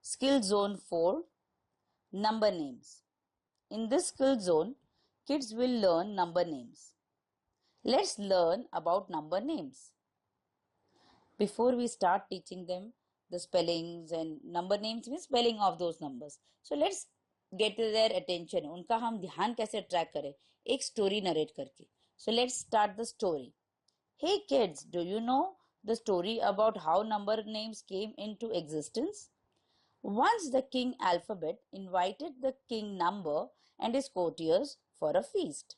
Skill Zone 4, Number Names. In this skill zone, kids will learn number names. Let's learn about number names. Before we start teaching them the spellings and number names means spelling of those numbers. So let's get their attention. उनका हम ध्यान कैसे track करें? एक story narrate करके. So let's start the story. Hey kids, do you know the story about how number names came into existence? Once the King Alphabet invited the King Number and his courtiers for a feast.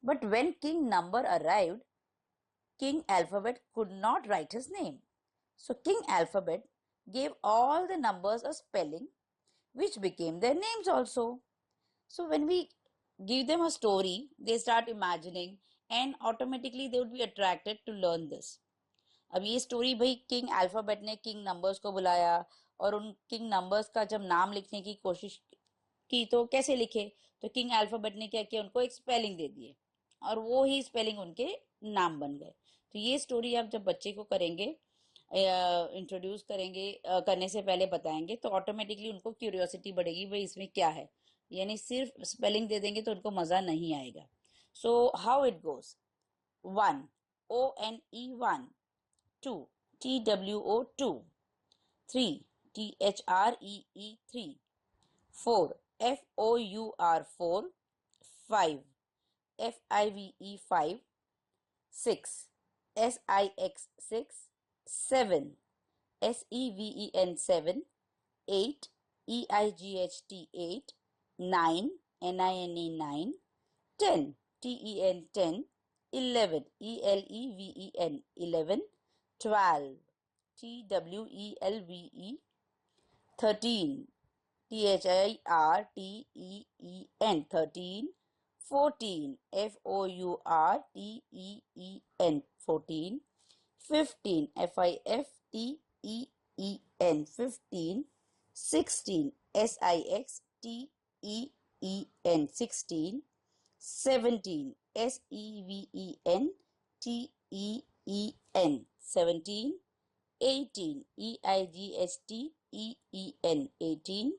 But when King Number arrived, King Alphabet could not write his name. So King Alphabet gave all the numbers a spelling which became their names also. So when we give them a story, they start imagining and automatically they would be attracted to learn this. अब ये story भाई king alphabet ने king numbers को बुलाया और उन king numbers का जब नाम लिखने की कोशिश की तो कैसे लिखे, तो किंग अल्फाबेट ने क्या किया, उनको एक स्पेलिंग दे दिए और वो ही स्पेलिंग उनके नाम बन गए. तो ये स्टोरी आप जब बच्चे को करेंगे, इंट्रोड्यूस करेंगे, करने से पहले बताएंगे तो ऑटोमेटिकली उनको क्यूरियोसिटी बढ़ेगी भाई इसमें क्या है. यानी सिर्फ स्पेलिंग दे देंगे तो उनको मजा नहीं आएगा. So how it goes. 1 ONE 1, 2 TWO 2, 3 THREE 3, 4 FOUR 4, 5 FIVE 5, 6 SIX 6, 7 SEVEN 7, 8 EIGHT 8, 9 NINE 9, 10 TEN 10, 11 ELEVEN 11, 12 TWELVE, 13 THIRTEEN 13, 14 FOURTEEN 14, 15 FIFTEEN 15, 16 SIXTEEN 16, 17 SEVENTEEN 17, 18 EIGHTEEN 18,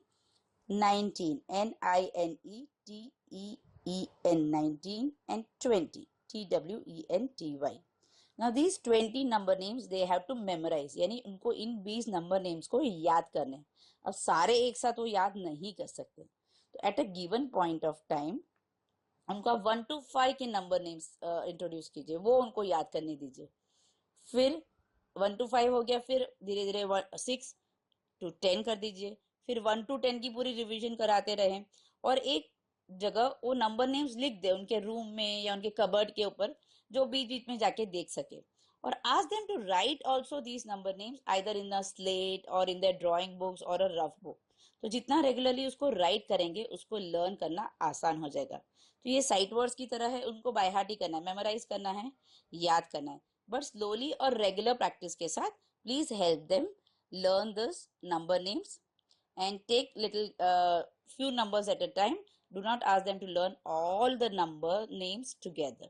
19 NINETEEN 19, and 20 TWENTY. Now these 20 number names they have to memorize, यानी उनको इन 20 number names को याद करने. अब सारे एक साथ वो याद नहीं कर सकते, तो at a given point of time उनका 1 to 5 के नंबर नेम्स इंट्रोड्यूस कीजिए, वो उनको याद करने दीजिए. फिर 1 to 5 हो गया, फिर धीरे धीरे 6 to 10 कर दीजिए, फिर 1 to 10 की पूरी रिवीजन कराते रहें और एक जगह वो नंबर नेम्स लिख दे उनके रूम में या उनके कबर्ड के ऊपर, जो बीच बीच में जाके देख सके. और ask them to write also these number names either in a slate or in their drawing books or a rough book. तो जितना रेगुलरली उसको राइट करेंगे उसको लर्न करना आसान हो जाएगा. तो ये साइट वर्ड्स की तरह है, उनको बाय हार्ट ही करना है, मेमोराइज करना है, याद करना है, बट स्लोली और रेगुलर प्रैक्टिस के साथ. Please help them learn this number names and take little few numbers at a time. Do not ask them to learn all the number names together.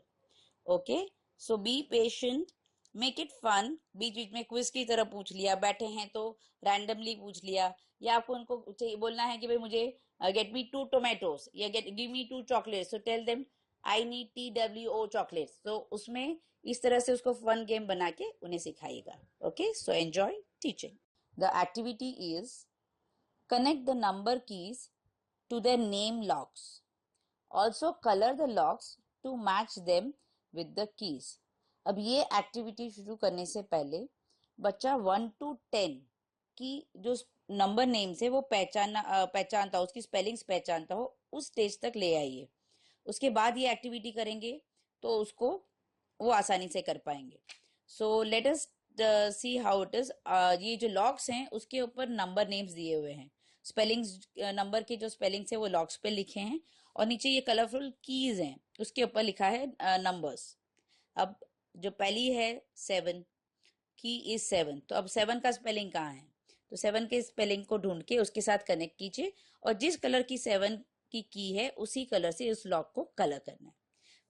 Okay, so be patient, make it fun. बीच बीच में quiz की तरह पूछ लिया, बैठे हैं तो randomly पूछ लिया, या आपको उनको बोलना है कि भाई मुझे get me 2 tomatoes या give me 2 chocolates, so tell them I need TWO chocolates. So उसमें इस तरह से उसको फन गेम बना के उन्हें सिखाइएगा. Okay, so enjoy teaching. The activity is connect the number keys to their name locks. Also color the locks to match them with the keys. अब ये एक्टिविटी शुरू करने से पहले बच्चा 1 to 10 की जो नंबर नेम्स है वो पहचानता हो, उसकी स्पेलिंग्स पहचानता हो, उस स्टेज तक ले आइए. उसके बाद ये एक्टिविटी करेंगे तो उसको वो आसानी से कर पाएंगे. So let us see how it is. ये जो लॉक्स हैं उसके ऊपर नंबर नेम्स दिए हुए हैं, स्पेलिंग्स नंबर के जो स्पेलिंग्स है वो लॉक्स पे लिखे हैं और नीचे ये कलरफुल कीज हैं उसके ऊपर लिखा है नंबर्स. अब जो पहली है 7, की इज 7, तो अब 7 का स्पेलिंग कहाँ है, तो 7 के स्पेलिंग को ढूंढ के उसके साथ कनेक्ट कीजिए और जिस कलर की 7 की है उसी कलर से उस लॉक को कलर करना है.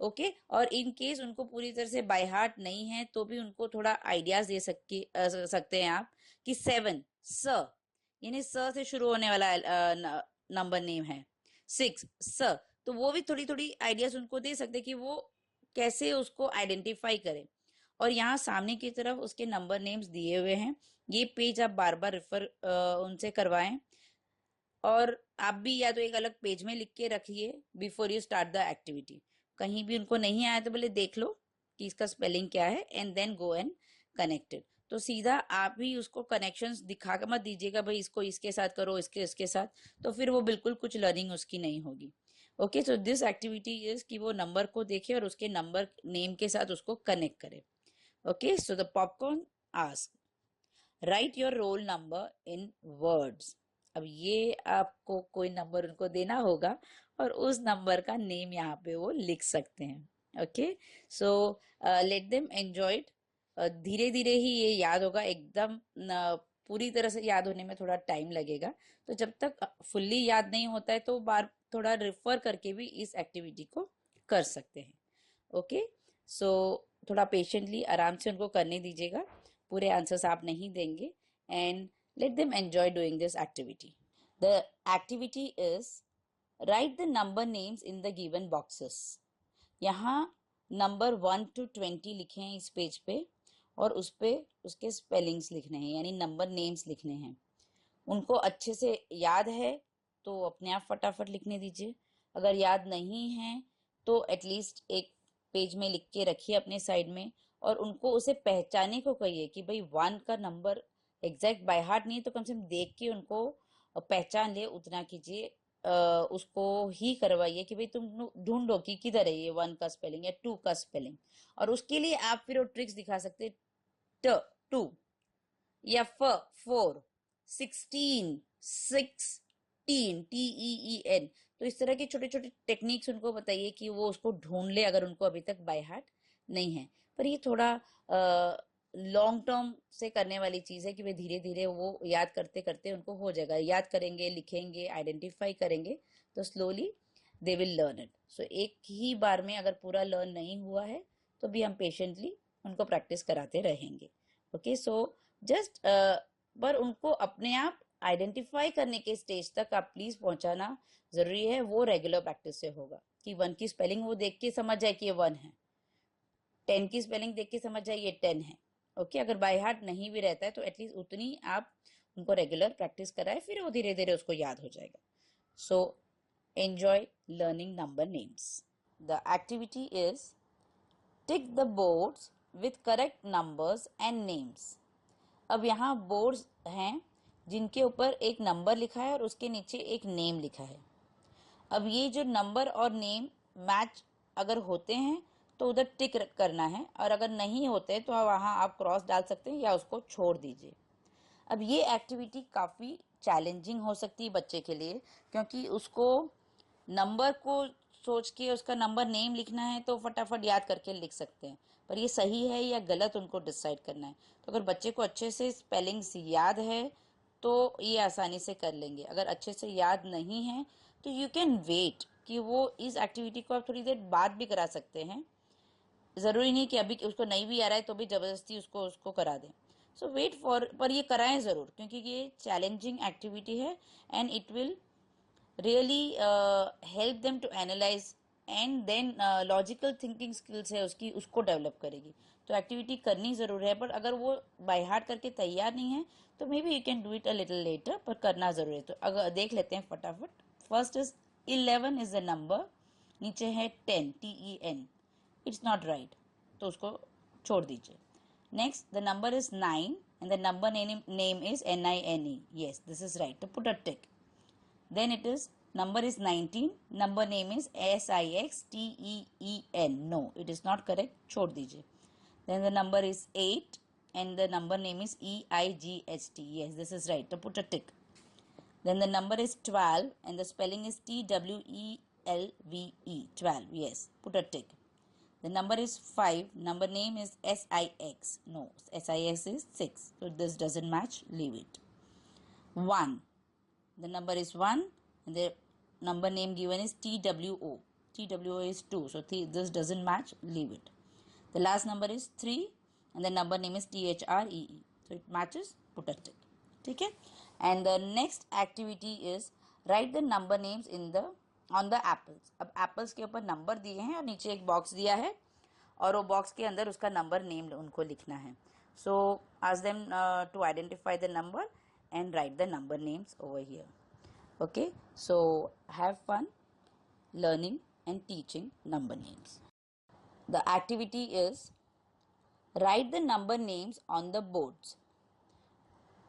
ओके, और इन केस उनको पूरी तरह से बाय हार्ट नहीं है तो भी उनको थोड़ा आइडियाज दे सकते हैं आप कि 7 स, यानी स से शुरू होने वाला नंबर नेम है 6 स, तो वो भी थोड़ी थोड़ी आइडियाज उनको दे सकते कि वो कैसे उसको आइडेंटिफाई करें। और यहाँ सामने की तरफ उसके नंबर नेम्स दिए हुए हैं, ये पेज आप बार बार रेफर उनसे करवाएं। और आप भी या तो एक अलग पेज में लिख के रखिए before you start the activity. कहीं भी उनको नहीं आया तो बोले देख लो कि इसका स्पेलिंग क्या है and then go and connected. तो सीधा आप ही उसको कनेक्शंस दिखा कर मत दीजिएगा भाई इसको इसके साथ करो इसके इसके साथ, तो फिर वो बिल्कुल कुछ लर्निंग उसकी नहीं होगी। Okay, so this activity is कि वो नंबर को देखे और उसके नंबर नेम के साथ उसको कनेक्ट करे। Okay, so the popcorn ask right your roll number in words. अब ये आपको कोई नंबर उनको देना होगा और उस नंबर का नेम यहाँ पे वो लिख सकते हैं। Okay, so let them enjoy it. धीरे धीरे ही ये याद होगा, एकदम पूरी तरह से याद होने में थोड़ा टाइम लगेगा। तो जब तक फुल्ली याद नहीं होता है तो बार थोड़ा रेफर करके भी इस एक्टिविटी को कर सकते हैं। ओके, सो थोड़ा पेशेंटली आराम से उनको करने दीजिएगा, पूरे आंसर्स आप नहीं देंगे। And let them enjoy doing this activity. The activity is write the number names in the given boxes. यहाँ नंबर 1 to 20 लिखे हैं इस पेज पे और उस पे उसके स्पेलिंग्स लिखने हैं, यानी नंबर नेम्स लिखने हैं। उनको अच्छे से याद है तो अपने आप फटाफट लिखने दीजिए, अगर याद नहीं है तो एटलीस्ट एक पेज में लिख के रखिए अपने साइड में, और उनको उसे पहचाने को कहिए कि भाई 1 का नंबर एग्जैक्ट बाय हार्ट नहीं तो कम से कम देख के उनको पहचान ले उतना कीजिए। उसको ही करवाइए कि भाई तुम ढूंढो कि किधर है ये 1 का स्पेलिंग या 2 का स्पेलिंग। और उसके लिए आप फिर वो ट्रिक्स दिखा सकते, ट 2 या फ 4, 16 16 TEEN। तो इस तरह के छोटे छोटे टेक्निक्स उनको बताइए कि वो उसको ढूंढ ले अगर उनको अभी तक बाय हार्ट नहीं है। पर ये थोड़ा लॉन्ग टर्म से करने वाली चीज है कि वे धीरे धीरे वो याद करते करते उनको हो जाएगा, याद करेंगे लिखेंगे आइडेंटिफाई करेंगे तो slowly they will learn it. So एक ही बार में अगर पूरा लर्न नहीं हुआ है तो भी हम पेशेंटली उनको प्रैक्टिस कराते रहेंगे। ओके, सो जस्ट पर उनको अपने आप आइडेंटिफाई करने के स्टेज तक आप प्लीज पहुंचाना जरूरी है। वो रेगुलर प्रैक्टिस से होगा कि 1 की स्पेलिंग वो देख के समझ जाए कि ये 1 है, 10 की स्पेलिंग देख के समझ जाए ये 10 है। ओके, अगर बाय हार्ट नहीं भी रहता है तो एटलीस्ट उतनी आप उनको रेगुलर प्रैक्टिस कराए, फिर वो धीरे धीरे उसको याद हो जाएगा। So enjoy learning number names. The activity is tick the boards with correct numbers and names. अब यहाँ बोर्ड्स हैं जिनके ऊपर एक नंबर लिखा है और उसके नीचे एक नेम लिखा है। अब ये जो नंबर और नेम मैच अगर होते हैं तो उधर टिक करना है, और अगर नहीं होते तो वहाँ आप क्रॉस डाल सकते हैं या उसको छोड़ दीजिए। अब ये एक्टिविटी काफ़ी चैलेंजिंग हो सकती है बच्चे के लिए, क्योंकि उसको नंबर को सोच के उसका नंबर नेम लिखना है तो फटाफट याद करके लिख सकते हैं, पर ये सही है या गलत उनको डिसाइड करना है। तो अगर बच्चे को अच्छे से स्पेलिंग्स याद है तो ये आसानी से कर लेंगे, अगर अच्छे से याद नहीं है तो यू कैन वेट कि वो इस एक्टिविटी को आप थोड़ी देर बाद भी करा सकते हैं। ज़रूरी नहीं कि अभी उसको नहीं भी आ रहा है तो भी ज़बरदस्ती उसको उसको करा दें। सो वेट फॉर, पर ये कराएं ज़रूर क्योंकि ये चैलेंजिंग एक्टिविटी है and it will really help them to analyse and then logical thinking skills है उसकी, उसको डेवलप करेगी। तो एक्टिविटी करनी ज़रूर है, पर अगर वो बाय हार्ट करके तैयार नहीं है तो may be you can do it a little letter, पर करना ज़रूरी है। तो अगर देख लेते हैं फटाफट। First is 11 is the number, नीचे है 10 TEN, इट्स नॉट राइट तो उसको छोड़ दीजिए। Next the number is 9 and the number name is NINE, yes this is right, to put a tick. Then it is number is 19, number name is SIXTEEN, no it is not correct, छोड़ दीजिए। Then the number is 8 and the number name is EIGHT, yes this is right, to put a tick. Then the number is 12 and the spelling is TWELVE, 12, yes, put a tick. The number is 5, number name is SIX, no SIX is 6, so this doesn't match, leave it. 1, the number is 1 and the number name given is TWO, TWO is 2, so this doesn't match, leave it. The last number is 3 and the number name is THREE, so it matches, put a tick. ठीक है, And the next activity is write the number names in the on the apples. अब apples के ऊपर number दिए हैं और नीचे एक बॉक्स दिया है और वो बॉक्स के अंदर उसका नंबर नेम उनको लिखना है. So ask them to identify the number and write the number names over here. Okay, so have fun learning and teaching number names. The activity is write the number names on the boards.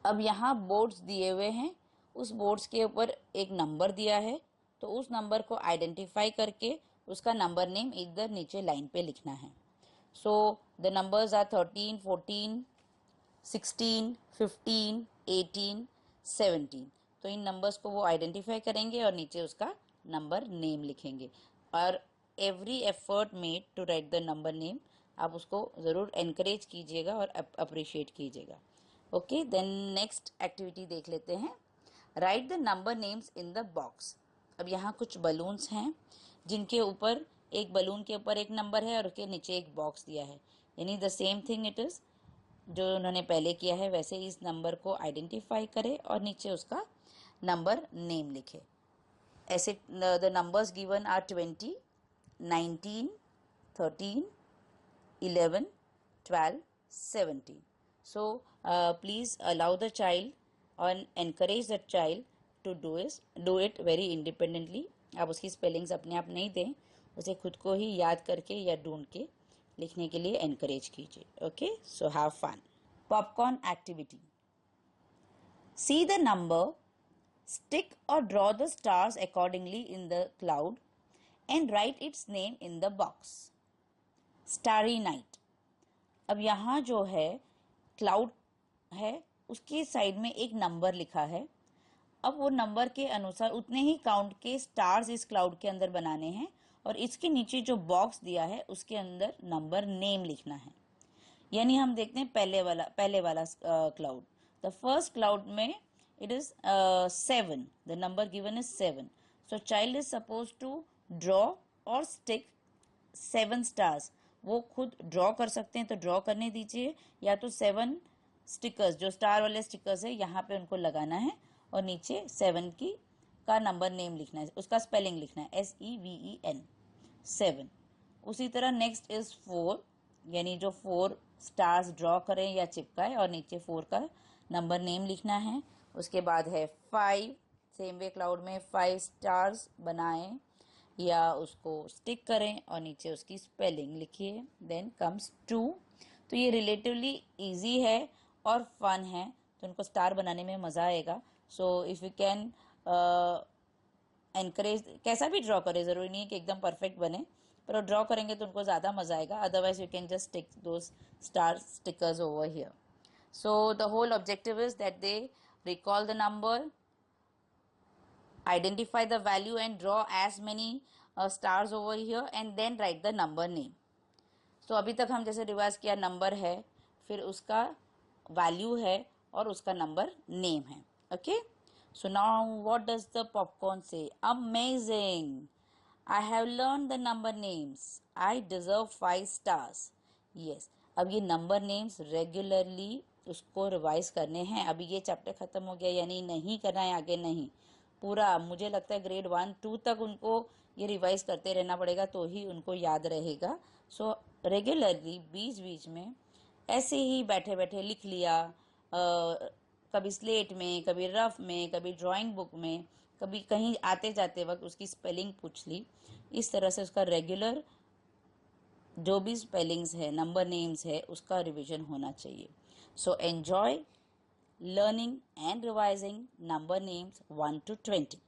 अब यहाँ boards दिए हुए हैं, उस boards के ऊपर एक number दिया है, तो उस नंबर को आइडेंटिफाई करके उसका नंबर नेम इधर नीचे लाइन पे लिखना है. So the numbers are 13, 14, 16, 15, 18, 17. तो इन नंबर्स को वो आइडेंटिफाई करेंगे और नीचे उसका नंबर नेम लिखेंगे. और every effort made to write the number name, आप उसको ज़रूर एनकरेज कीजिएगा और अप्रिशिएट कीजिएगा. ओके, देन नेक्स्ट एक्टिविटी देख लेते हैं. Right the number names in the box. अब यहाँ कुछ बलून्स हैं जिनके ऊपर एक बलून के ऊपर एक नंबर है और उसके नीचे एक बॉक्स दिया है, यानी the same thing it is जो उन्होंने पहले किया है वैसे इस नंबर को आइडेंटिफाई करें और नीचे उसका नंबर नेम लिखे. ऐसे the numbers given are 20, 19, 13, 11, 12, 17. So please allow the child and encourage the child to do it very independently. आप उसकी स्पेलिंग्स अपने आप नहीं दें, उसे खुद को ही याद करके या ढूंढ के लिखने के लिए एनकरेज कीजिए. Okay, so have fun. Popcorn activity. See the number, stick or draw the stars accordingly in the cloud and write its name in the box. Starry night. अब यहाँ जो है क्लाउड है, उसके साइड में एक नंबर लिखा है. अब वो नंबर के अनुसार उतने ही काउंट के स्टार्स इस क्लाउड के अंदर बनाने हैं और इसके नीचे जो बॉक्स दिया है उसके अंदर नंबर नेम लिखना है. यानी हम देखते हैं पहले वाला क्लाउड. द फर्स्ट क्लाउड में it is 7. The number given is 7. So child is suppose to draw और स्टिक 7 स्टार्स. वो खुद ड्रॉ कर सकते हैं तो ड्रॉ करने दीजिए, या तो 7 स्टिकर्स जो स्टार वाले स्टिकर्स है यहाँ पे उनको लगाना है और नीचे 7 का नंबर नेम लिखना है, उसका स्पेलिंग लिखना है SEVEN 7. उसी तरह नेक्स्ट इज 4, यानी जो 4 स्टार्स ड्रॉ करें या चिपकाए और नीचे 4 का नंबर नेम लिखना है. उसके बाद है 5. सेम वे क्लाउड में 5 स्टार्स बनाएं या उसको स्टिक करें और नीचे उसकी स्पेलिंग लिखिए. Then comes 2. तो ये रिलेटिवली इजी है और फन है, तो उनको स्टार बनाने में मज़ा आएगा. So if you can encourage, कैसा भी ड्रॉ करें, ज़रूरी नहीं है कि एकदम परफेक्ट बने, पर ड्रॉ करेंगे तो उनको ज़्यादा मज़ा आएगा. Otherwise you can just stick those star stickers over here. So the whole objective is that they recall the number, identify the value and draw as many stars over here and then write the number name. तो अभी तक हम जैसे revise किया, number है, फिर उसका value है और उसका नंबर नेम है. Okay, so now what does the popcorn say? Amazing, I have learn the number names, I deserve 5 stars. Yes, अब ये नंबर नेम्स रेगुलरली उसको रिवाइज करने हैं. अभी ये चैप्टर खत्म हो गया यानी नहीं करना है आगे, नहीं, पूरा मुझे लगता है ग्रेड 1, 2 तक उनको ये रिवाइज करते रहना पड़ेगा तो ही उनको याद रहेगा. सो रेगुलरली बीच बीच में ऐसे ही बैठे बैठे लिख लिया, कभी स्लेट में, कभी रफ में, कभी ड्राइंग बुक में, कभी कहीं आते जाते वक्त उसकी स्पेलिंग पूछ ली. इस तरह से उसका रेगुलर जो भी स्पेलिंग्स है, नंबर नेम्स है, उसका रिविजन होना चाहिए. So enjoy learning and revising number names 1 to 20.